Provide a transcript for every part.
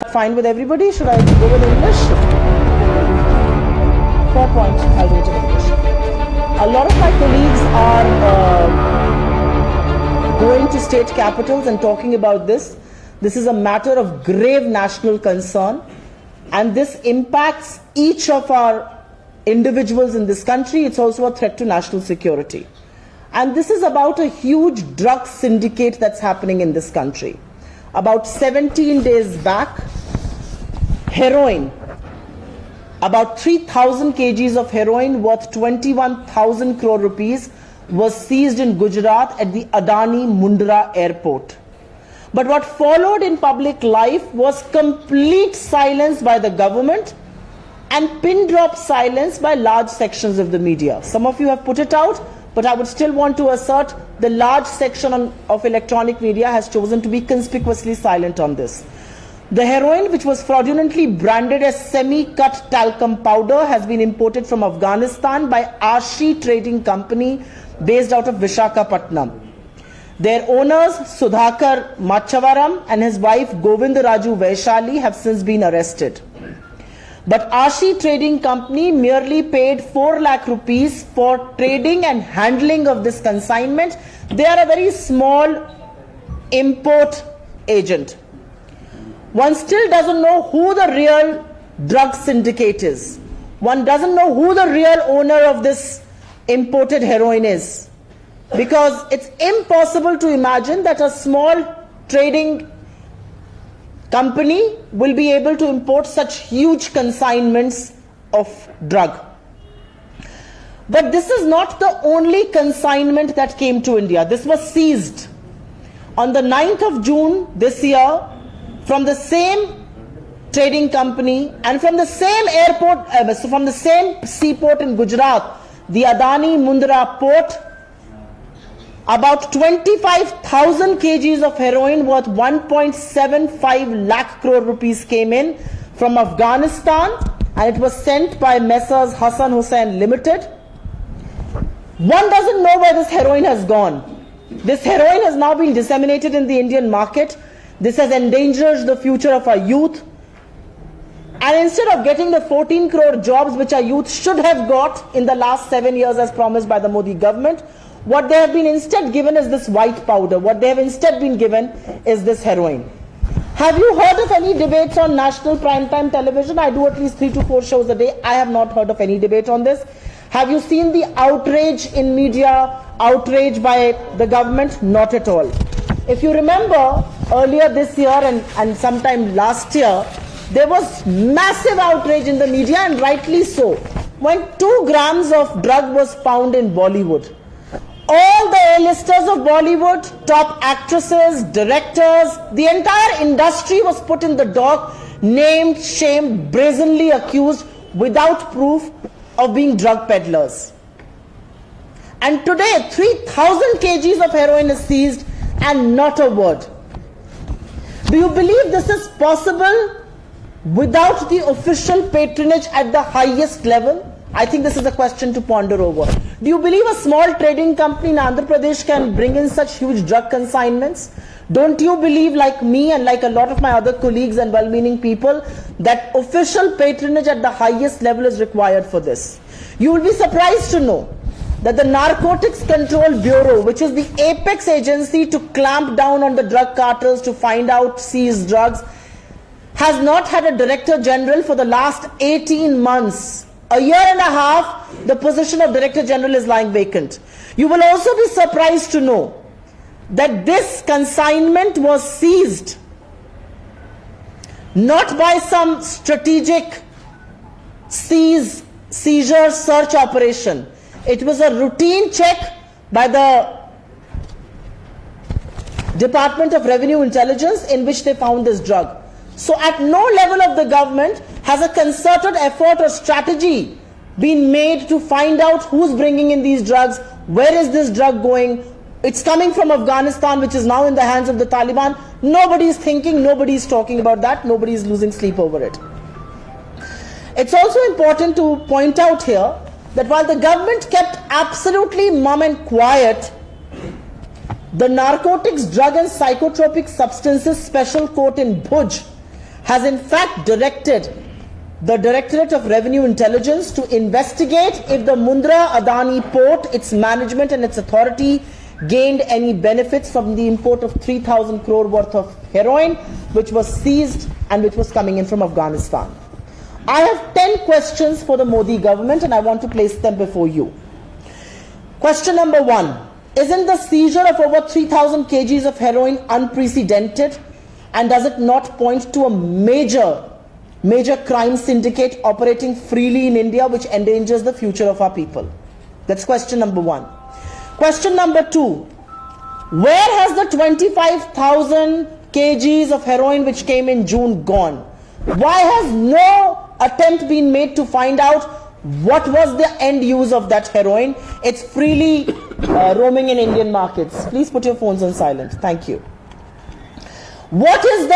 that fine with everybody? Should I go with English? 4 points, I'll do it in English. A lot of my colleagues are going to state capitals and talking about this. This is a matter of grave national concern, and this impacts each of our individuals in this country. It's also a threat to national security. And this is about a huge drug syndicate that's happening in this country. About 17 days back, heroin, about 3,000 kgs of heroin worth 21,000 crore rupees was seized in Gujarat at the Adani Mundra airport. But what followed in public life was complete silence by the government and pin drop silence by large sections of the media. Some of you have put it out, but I would still want to assert the large section of electronic media has chosen to be conspicuously silent on this. The heroin, which was fraudulently branded as semi-cut talcum powder, has been imported from Afghanistan by Ashi Trading Company based out of Visakhapatnam. Their owners, Sudhakar Machavaram and his wife Govindaraju Vaishali, have since been arrested. But Ashi Trading Company merely paid 4 lakh rupees for trading and handling of this consignment. They are a very small import agent. One still doesn't know who the real drug syndicate is. One doesn't know who the real owner of this imported heroin is. Because it's impossible to imagine that a small trading company will be able to import such huge consignments of drug. But this is not the only consignment that came to India. This was seized on the 9th of June this year from the same trading company and from the same airport, from the same seaport in Gujarat, the Adani Mundra port. About 25,000 kgs of heroin worth 1.75 lakh crore rupees came in from Afghanistan, and it was sent by Messrs Hassan Hussain Limited. One doesn't know where this heroin has gone. This heroin has now been disseminated in the Indian market. This has endangered the future of our youth. And instead of getting the 14 crore jobs which our youth should have got in the last 7 years as promised by the Modi government, what they have been instead given is this white powder. What they have instead been given is this heroin. Have you heard of any debates on national primetime television? I do at least 3 to 4 shows a day. I have not heard of any debate on this. Have you seen the outrage in media, outrage by the government? Not at all. If you remember, earlier this year and sometime last year, there was massive outrage in the media, and rightly so, when 2 grams of drug was found in Bollywood. All the A-listers of Bollywood, top actresses, directors, the entire industry was put in the dock, named, shamed, brazenly accused without proof of being drug peddlers. And today, 3,000 kgs of heroin is seized and not a word. Do you believe this is possible without the official patronage at the highest level? I think this is a question to ponder over. Do you believe a small trading company in Andhra Pradesh can bring in such huge drug consignments? Don't you believe, like me and like a lot of my other colleagues and well-meaning people, that official patronage at the highest level is required for this? You will be surprised to know that the Narcotics Control Bureau, which is the apex agency to clamp down on the drug cartels to find out seized drugs, has not had a Director General for the last 18 months. A year and a half, the position of Director General is lying vacant. You will also be surprised to know that this consignment was seized not by some strategic seizure search operation. It was a routine check by the Department of Revenue Intelligence in which they found this drug. So at no level of the government has a concerted effort or strategy been made to find out who's bringing in these drugs, where is this drug going. It's coming from Afghanistan, which is now in the hands of the Taliban. Nobody's thinking, nobody's talking about that, nobody's losing sleep over it. It's also important to point out here that while the government kept absolutely mum and quiet, the Narcotics, Drug and Psychotropic Substances Special Court in Bhuj has in fact directed the Directorate of Revenue Intelligence to investigate if the Mundra Adani port, its management and its authority gained any benefits from the import of 3,000 crore worth of heroin, which was seized and which was coming in from Afghanistan. I have 10 questions for the Modi government and I want to place them before you. Question number 1. Isn't the seizure of over 3,000 kgs of heroin unprecedented? And does it not point to a major crime syndicate operating freely in India, which endangers the future of our people? That's question number 1. Question number 2. Where has the 25,000 kgs of heroin which came in June gone? Why has no attempt been made to find out what was the end use of that heroin? It's freely roaming in Indian markets. Please put your phones on silent. Thank you. What is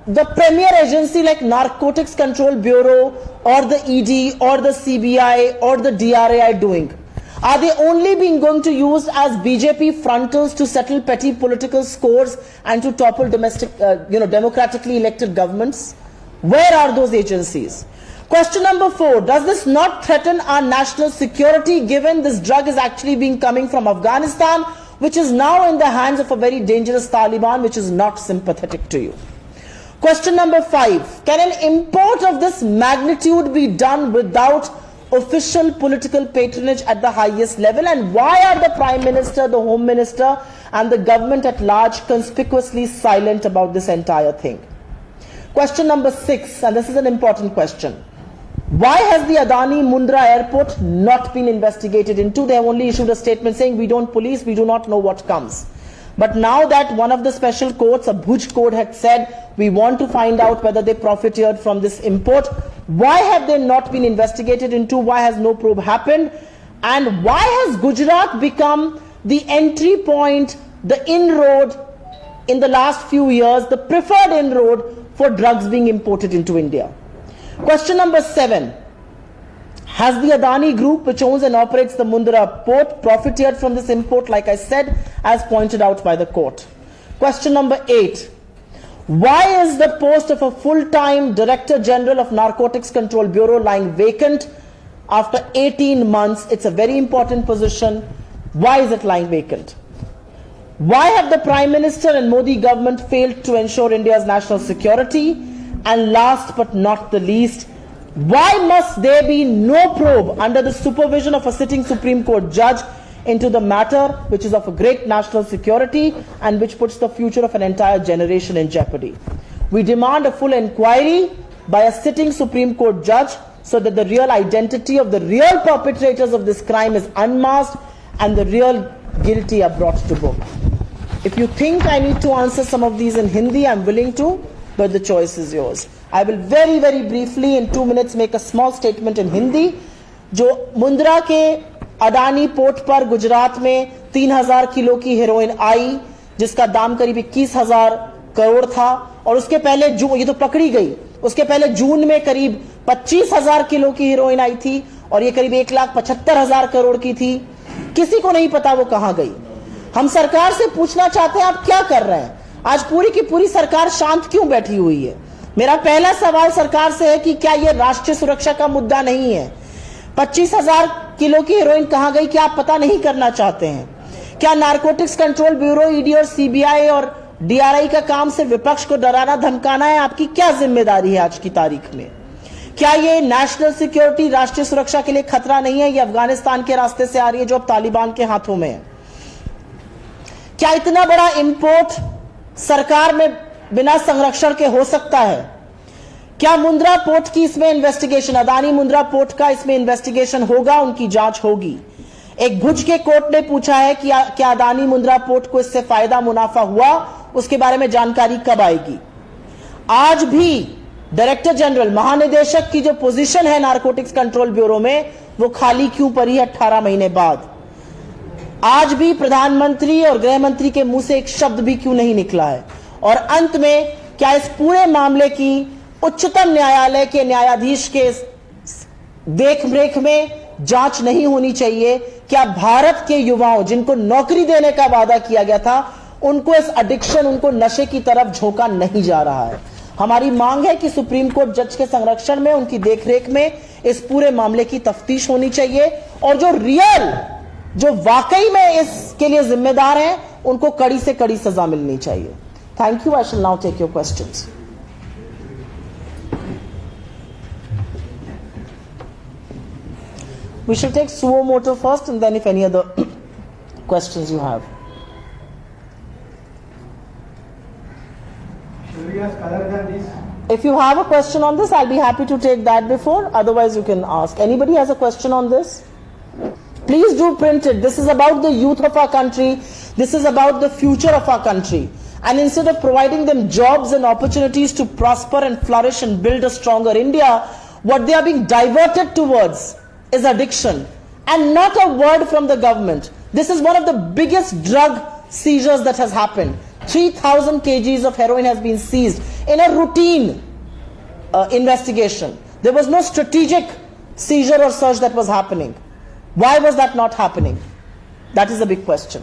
the premier agency like Narcotics Control Bureau or the ED or the CBI or the DRAI doing? Are they only being going to use as BJP frontals to settle petty political scores and to topple democratically elected governments? Where are those agencies? Question number 4. Does this not threaten our national security, given this drug is actually coming from Afghanistan, which is now in the hands of a very dangerous Taliban, which is not sympathetic to you? Question number 5. Can an import of this magnitude be done without official political patronage at the highest level? And why are the Prime Minister, the Home Minister and the government at large conspicuously silent about this entire thing? Question number 6, and this is an important question. Why has the Adani Mundra airport not been investigated into? They have only issued a statement saying we don't police, we do not know what comes. But now that one of the special courts, a Bhuj court, had said we want to find out whether they profited from this import, why have they not been investigated into? Why has no probe happened? And why has Gujarat become the entry point, the inroad in the last few years, the preferred inroad for drugs being imported into India? Question number 7. Has the Adani Group, which owns and operates the Mundra port, profited from this import, like I said, as pointed out by the court? Question number 8. Why is the post of a full-time Director General of Narcotics Control Bureau lying vacant after 18 months? It's a very important position. Why is it lying vacant? Why have the Prime Minister and Modi government failed to ensure India's national security? And last but not the least, why must there be no probe under the supervision of a sitting Supreme Court judge into the matter which is of a great national security and which puts the future of an entire generation in jeopardy? We demand a full inquiry by a sitting Supreme Court judge so that the real identity of the real perpetrators of this crime is unmasked and the real guilty are brought to book. If you think I need to answer some of these in Hindi, I'm willing to, but the choice is yours. I will very, very briefly in 2 minutes make a small statement in Hindi. जो मुंद्रा के Adani port पर गुजरात में 3,000 kilo की heroin आई, जिसका दाम करीब 21,000 करोड़ था, और उसके पहले ये तो पकड़ी गई, उसके पहले जून में करीब 25,000 किलो की हेरोइन आई थी और ये करीब 1,75,000 करोड़ की थी. किसी को नहीं पता वो कहां गई. हम सरकार से पूछना चाहते हैं आप क्या कर रहे हैं. आज पूरी की पूरी सरकार शांत क्यों बैठी हुई है? मेरा पहला सवाल सरकार से है कि क्या यह राष्ट्रीय सुरक्षा का मुद्दा नहीं है? 25,000 किलो की हेरोइन कहां गई, क्या आप पता नहीं करना चाहते हैं? क्या नारकोटिक्स कंट्रोल ब्यूरो, ईडी और सीबीआई और डीआरआई का काम से विपक्ष को डराना धमकाना है? आपकी क्या जिम्मेदारी है आज की तारीख में? क्या ये नेशनल सिक्योरिटी, राष्ट्रीय सुरक्षा के लिए खतरा नहीं है? ये अफगानिस्तान के रास्ते से आ रही है जो अब तालिबान के हाथों में है. क्या इतना बड़ा इंपोर्ट सरकार में बिना संरक्षण के हो सकता है? क्या मुंद्रा पोर्ट की इसमें इन्वेस्टिगेशन, अदानी मुंद्रा पोर्ट का इसमें इन्वेस्टिगेशन होगा, उनकी जांच होगी? एक भुज के कोर्ट ने पूछा है कि क्या अदानी मुंद्रा पोर्ट को इससे फायदा मुनाफा हुआ, उसके बारे में जानकारी कब आएगी? आज भी डायरेक्टर जनरल, महानिदेशक की जो पोजीशन है नारकोटिक्स कंट्रोल ब्यूरो में, वो खाली क्यों पड़ी है 18 महीने बाद? आज भी प्रधानमंत्री और गृह मंत्री के मुंह से एक शब्द भी क्यों नहीं निकला है? और अंत में, क्या इस पूरे मामले की उच्चतम न्यायालय के न्यायाधीश के देखरेख में जांच नहीं होनी चाहिए? क्या भारत के युवाओं जिनको नौकरी देने का वादा किया गया था, उनको इस एडिक्शन, उनको नशे की तरफ झोंका नहीं जा रहा है? हमारी मांग है कि सुप्रीम कोर्ट जज के संरक्षण में, उनकी देखरेख में इस पूरे मामले की तफ्तीश होनी चाहिए और जो वाकई में इसके लिए जिम्मेदार हैं उनको कड़ी से कड़ी सजा मिलनी चाहिए। Thank you. I shall now take your questions. We shall take suo motu first and then if any other questions you have. Should we ask other than this? If you have a question on this, I'll be happy to take that before. Otherwise, you can ask. Anybody has a question on this? Please do print it. This is about the youth of our country. This is about the future of our country. And instead of providing them jobs and opportunities to prosper and flourish and build a stronger India, what they are being diverted towards is addiction, and not a word from the government. This is one of the biggest drug seizures that has happened. 3,000 kgs of heroin has been seized in a routine investigation. There was no strategic seizure or search that was happening. Why was that not happening? That is a big question.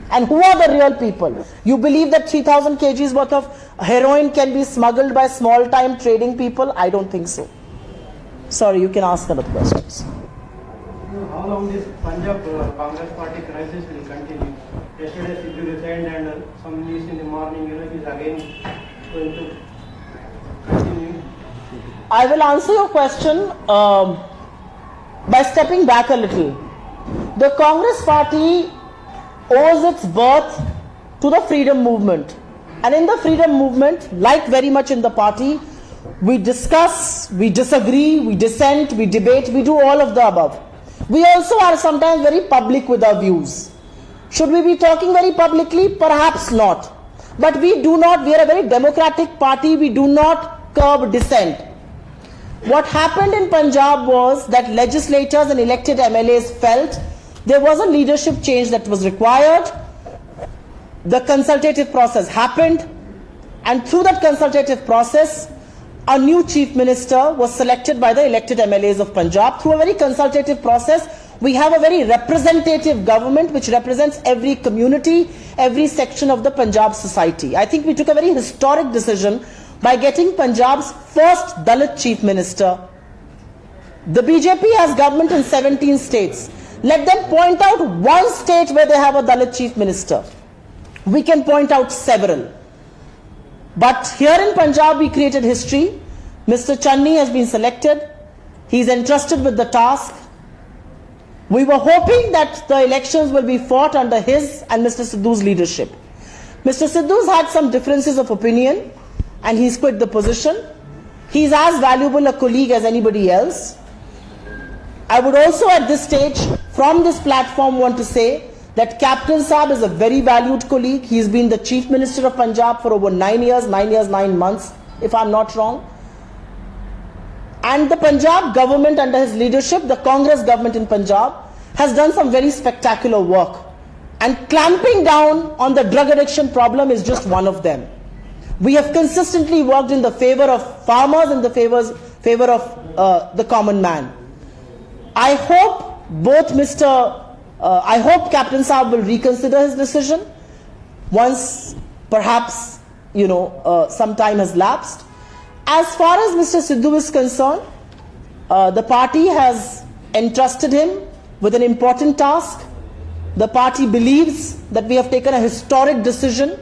And who are the real people? You believe that 3,000 kgs worth of heroin can be smuggled by small-time trading people? I don't think so. Sorry, you can ask other questions. How long this Punjab Congress Party crisis will continue? Yesterday Sidhu resigned and some news in the morning, is again going to continue. I will answer your question by stepping back a little. The Congress Party owes its birth to the freedom movement. And in the freedom movement, like very much in the party, we discuss, we disagree, we dissent, we debate, we do all of the above. We also are sometimes very public with our views. Should we be talking very publicly? Perhaps not. But we are a very democratic party, we do not curb dissent. What happened in Punjab was that legislators and elected MLAs felt there was a leadership change that was required. The consultative process happened, and through that consultative process, a new chief minister was selected by the elected MLAs of Punjab. Through a very consultative process, we have a very representative government which represents every community, every section of the Punjab society. I think we took a very historic decision by getting Punjab's first Dalit chief minister. The BJP has government in 17 states. Let them point out one state where they have a Dalit chief minister. We can point out several. But here in Punjab, we created history. Mr. Channi has been selected. He is entrusted with the task. We were hoping that the elections will be fought under his and Mr. Sidhu's leadership. Mr. Sidhu's had some differences of opinion and he's quit the position. He's as valuable a colleague as anybody else. I would also at this stage, from this platform, want to say that Captain Saab is a very valued colleague. He's been the Chief Minister of Punjab for over 9 years, 9 months, if I'm not wrong. And the Punjab government under his leadership, the Congress government in Punjab, has done some very spectacular work. And clamping down on the drug addiction problem is just one of them. We have consistently worked in the favor of farmers and the favor of the common man. I hope I hope Captain Saab will reconsider his decision once perhaps, some time has lapsed. As far as Mr. Sidhu is concerned, the party has entrusted him with an important task. The party believes that we have taken a historic decision.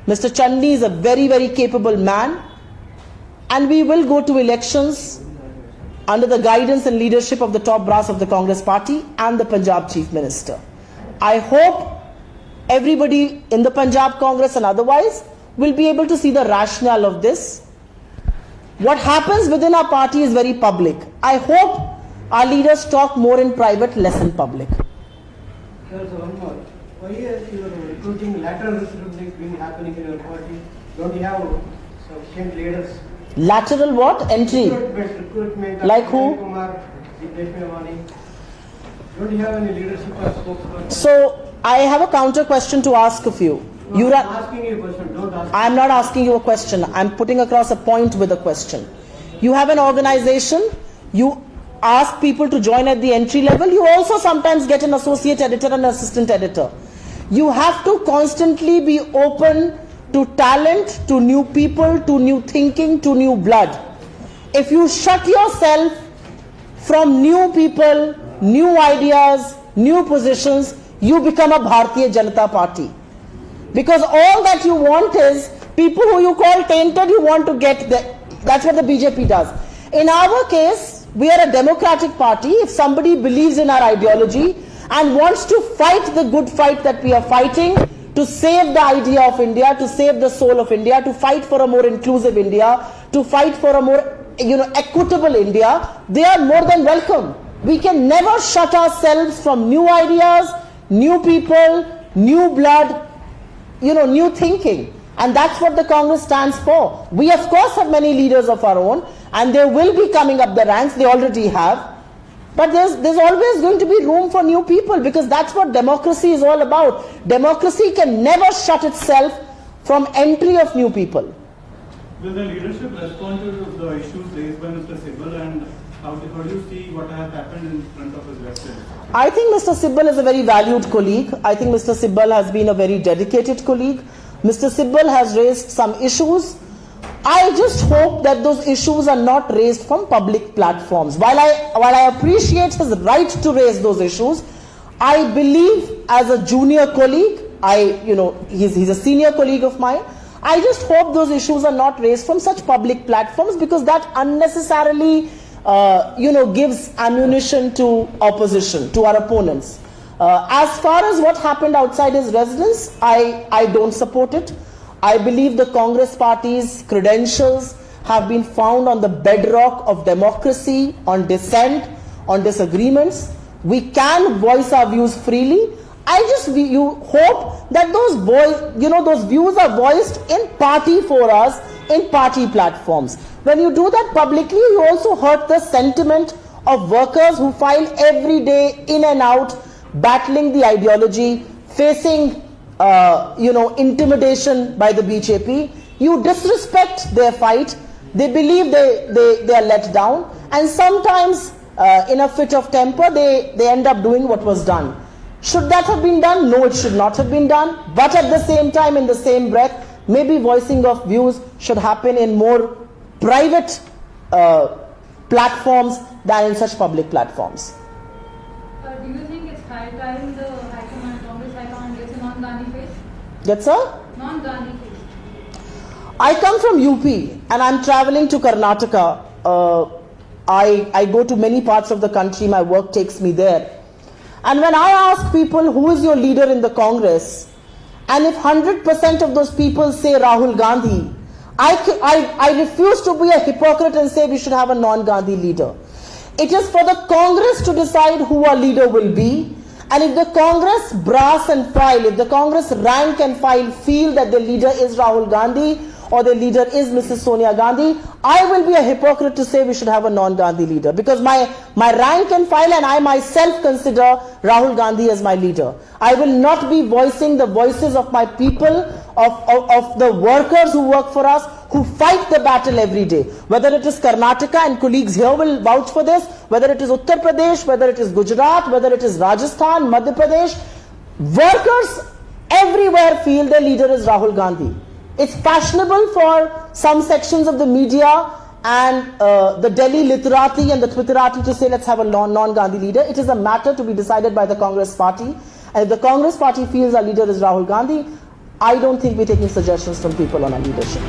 Mr. Channi is a very, very capable man, and we will go to elections under the guidance and leadership of the top brass of the Congress Party and the Punjab Chief Minister. I hope everybody in the Punjab Congress and otherwise will be able to see the rationale of this. What happens within our party is very public. I hope our leaders talk more in private, less in public. There's one more. Why is your recruiting lateral recruiting been happening in your party? Don't you have sufficient leaders? Lateral what? Entry. Recruitment. Like who? Kumar, don't you have any leadership or spokesperson? So I have a counter question to ask of you. I'm asking you a question. Don't ask. I'm not asking you a question. I'm putting across a point with a question. You have an organization. You ask people to join at the entry level. You also sometimes get an associate editor and assistant editor. You have to constantly be open to talent, to new people, to new thinking, to new blood. If you shut yourself from new people, new ideas, new positions, you become a Bharatiya Janata Party. Because all that you want is people who you call tainted, you want to get there. That's what the BJP does. In our case, we are a democratic party. If somebody believes in our ideology and wants to fight the good fight that we are fighting, to save the idea of India, to save the soul of India, to fight for a more inclusive India, to fight for a more equitable India, they are more than welcome. We can never shut ourselves from new ideas, new people, new blood, new thinking. And that's what the Congress stands for. We of course have many leaders of our own, and they will be coming up the ranks, they already have. But there's always going to be room for new people, because that's what democracy is all about. Democracy can never shut itself from entry of new people. Will the leadership respond to the issues raised by Mr. Sibal, and how do you see what has happened in front of his residence? I think Mr. Sibal is a very valued colleague. I think Mr. Sibal has been a very dedicated colleague. Mr. Sibal has raised some issues. I just hope that those issues are not raised from public platforms. While I appreciate his right to raise those issues, I believe as a junior colleague, he's a senior colleague of mine, I just hope those issues are not raised from such public platforms, because that unnecessarily gives ammunition to opposition, to our opponents. As far as what happened outside his residence, I don't support it. I believe the Congress party's credentials have been found on the bedrock of democracy, on dissent, on disagreements. We can voice our views freely. You hope that those views are voiced in party forums, in party platforms. When you do that publicly, you also hurt the sentiment of workers who file every day in and out, battling the ideology, facing intimidation by the BJP. You disrespect their fight. They believe they are let down, and sometimes in a fit of temper they end up doing what was done. Should that have been done? No, it should not have been done. But at the same time, in the same breath, maybe voicing of views should happen in more private platforms than in such public platforms. Do you think it's high time the Congress High Command gets a non-Gandhi face? Yes, sir? Non-Gandhi face. I come from UP and I'm traveling to Karnataka. I go to many parts of the country. My work takes me there. And when I ask people who is your leader in the Congress, and if 100% of those people say Rahul Gandhi, I refuse to be a hypocrite and say we should have a non-Gandhi leader. It is for the Congress to decide who our leader will be. And if the Congress brass and file, if the Congress rank and file feel that the leader is Rahul Gandhi or the leader is Mrs. Sonia Gandhi, I will be a hypocrite to say we should have a non-Gandhi leader, because my rank and file and I myself consider Rahul Gandhi as my leader. I will not be voicing the voices of my people, of the workers who work for us, who fight the battle every day. Whether it is Karnataka, and colleagues here will vouch for this, whether it is Uttar Pradesh, whether it is Gujarat, whether it is Rajasthan, Madhya Pradesh, workers everywhere feel their leader is Rahul Gandhi. It's fashionable for some sections of the media and the Delhi literati and the Twitterati to say let's have a non-Gandhi leader. It is a matter to be decided by the Congress party. And if the Congress party feels our leader is Rahul Gandhi, I don't think we're taking suggestions from people on our leadership.